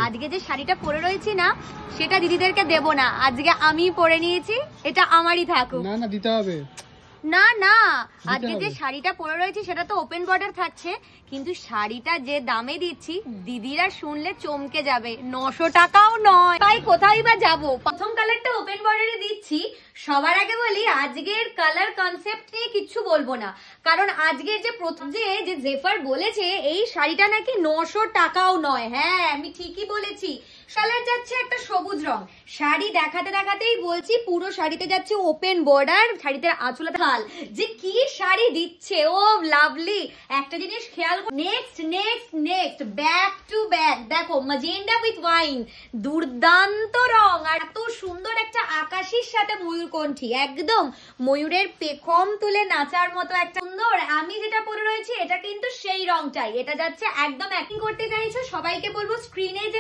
আজকে যে শাড়িটা পরে রয়েছি না সেটা দিদিদেরকে দেব না, আজকে আমি পরে নিয়েছি, এটা আমারই থাকুক। না না দিতে হবে। না না, আজকে যে শাড়িটা পরে রয়েছি সেটা তো ওপেন বর্ডার থাকছে, কিন্তু শাড়িটা যে দামে দিচ্ছি দিদিরা শুনলে চমকে যাবে, 900 টাকাও নয়। তাই কোথায় বা যাবো, প্রথম কালারটা ওপেন বর্ডারে দিচ্ছি। সবার আগে বলি আজকের কালার কনসেপ্ট নিয়ে কিচ্ছু বলবো না, কারণ আজকের যে প্রথম যে জেফার বলেছে এই শাড়িটা নাকি 900 টাকাও নয়। হ্যাঁ আমি ঠিকই বলেছি, কালার যাচ্ছে একটা সবুজ রং। শাড়ি দেখাতে দেখাতেই বলছি পুরো শাড়িতে যাচ্ছে ওপেন বর্ডার, শাড়িতে আঁচলে থাল, যে কি শাড়ি দিচ্ছে, ও লাভলি। একটা জিনিস খেয়াল, next next next back to back দেখো, ম্যাজেন্ডা উইথ ওয়াইন, দুর্দান্ত রং, আর এত সুন্দর একটা আকাশির সাথে ময়ূরকণ্ঠী, একদম ময়ূরের পেখম তুলে নাচার মতো একটা সুন্দর। আমি যেটা পরে রয়েছি এটা কিন্তু সেই রংটাই, এটা যাচ্ছে একদম অ্যাক্টিং করতে চাইছো, সবাইকে বলবো স্ক্রিনে যে